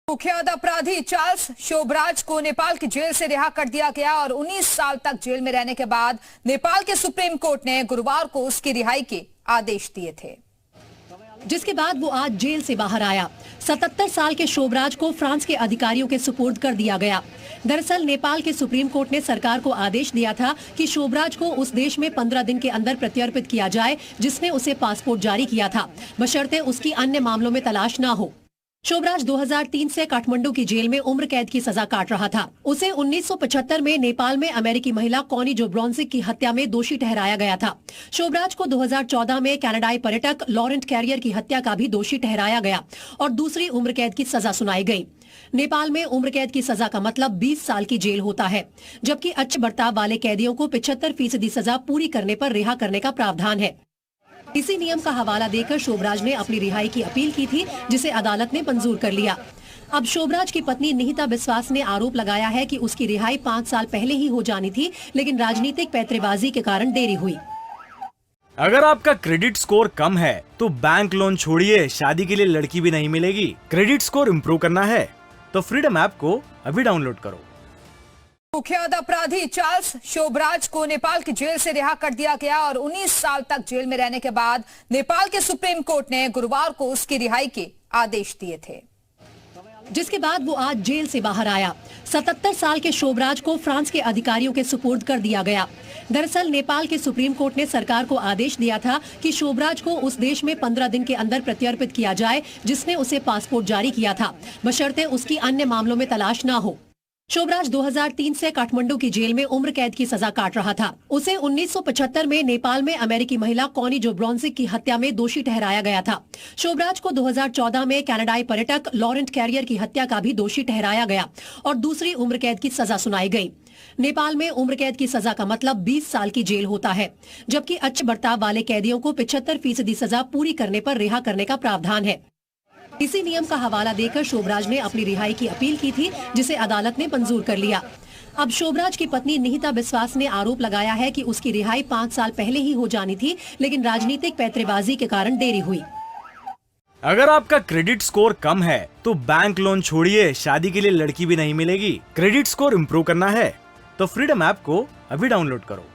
कुख्यात अपराधी चार्ल्स शोभराज को नेपाल की जेल से रिहा कर दिया गया और 19 साल तक जेल में रहने के बाद नेपाल के सुप्रीम कोर्ट ने गुरुवार को उसकी रिहाई के आदेश दिए थे, जिसके बाद वो आज जेल से बाहर आया। 77 साल के शोभराज को फ्रांस के अधिकारियों के सुपुर्द कर दिया गया। दरअसल नेपाल के सुप्रीम कोर्ट ने सरकार को आदेश दिया था कि शोभराज को उस देश में 15 दिन के अंदर प्रत्यर्पित किया जाए जिसने उसे पासपोर्ट जारी किया था, बशर्ते उसकी अन्य मामलों में तलाश न हो। शोभराज 2003 से काठमांडू की जेल में उम्र कैद की सजा काट रहा था। उसे 1975 में नेपाल में अमेरिकी महिला कॉनी जोब्रोंसिक की हत्या में दोषी ठहराया गया था। शोभराज को 2014 में कनाडाई पर्यटक लॉरेंट कैरियर की हत्या का भी दोषी ठहराया गया और दूसरी उम्र कैद की सजा सुनाई गई। नेपाल में उम्र कैद की सजा का मतलब 20 साल की जेल होता है, जबकि अच्छे बर्ताव वाले कैदियों को 75% सजा पूरी करने पर रिहा करने का प्रावधान है। इसी नियम का हवाला देकर शोभराज ने अपनी रिहाई की अपील की थी, जिसे अदालत ने मंजूर कर लिया। अब शोभराज की पत्नी निहिता बिस्वास ने आरोप लगाया है कि उसकी रिहाई 5 साल पहले ही हो जानी थी, लेकिन राजनीतिक पैंतरेबाजी के कारण देरी हुई। अगर आपका क्रेडिट स्कोर कम है तो बैंक लोन छोड़िए, शादी के लिए लड़की भी नहीं मिलेगी। क्रेडिट स्कोर इम्प्रूव करना है तो फ्रीडम ऐप को अभी डाउनलोड करो। कुख्यात अपराधी चार्ल्स शोभराज को नेपाल की जेल से रिहा कर दिया गया और 19 साल तक जेल में रहने के बाद नेपाल के सुप्रीम कोर्ट ने गुरुवार को उसकी रिहाई के आदेश दिए थे, जिसके बाद वो आज जेल से बाहर आया। 77 साल के शोभराज को फ्रांस के अधिकारियों के सुपुर्द कर दिया गया। दरअसल नेपाल के सुप्रीम कोर्ट ने सरकार को आदेश दिया था कि शोभराज को उस देश में 15 दिन के अंदर प्रत्यर्पित किया जाए जिसने उसे पासपोर्ट जारी किया था, बशर्ते उसकी अन्य मामलों में तलाश न हो। शोभराज 2003 से काठमांडू की जेल में उम्र कैद की सजा काट रहा था। उसे 1975 में नेपाल में अमेरिकी महिला कॉनी जोब्रोंसिक की हत्या में दोषी ठहराया गया था। शोभराज को 2014 में कनाडाई पर्यटक लॉरेंट कैरियर की हत्या का भी दोषी ठहराया गया और दूसरी उम्र कैद की सजा सुनाई गई। नेपाल में उम्र कैद की सजा का मतलब 20 साल की जेल होता है, जबकि अच्छे बर्ताव वाले कैदियों को 75% सजा पूरी करने पर रिहा करने का प्रावधान है। इसी नियम का हवाला देकर शोभराज ने अपनी रिहाई की अपील की थी, जिसे अदालत ने मंजूर कर लिया। अब शोभराज की पत्नी निहिता बिस्वास ने आरोप लगाया है कि उसकी रिहाई 5 साल पहले ही हो जानी थी, लेकिन राजनीतिक पैंतरेबाजी के कारण देरी हुई। अगर आपका क्रेडिट स्कोर कम है तो बैंक लोन छोड़िए, शादी के लिए लड़की भी नहीं मिलेगी। क्रेडिट स्कोर इम्प्रूव करना है तो फ्रीडम ऐप को अभी डाउनलोड करो।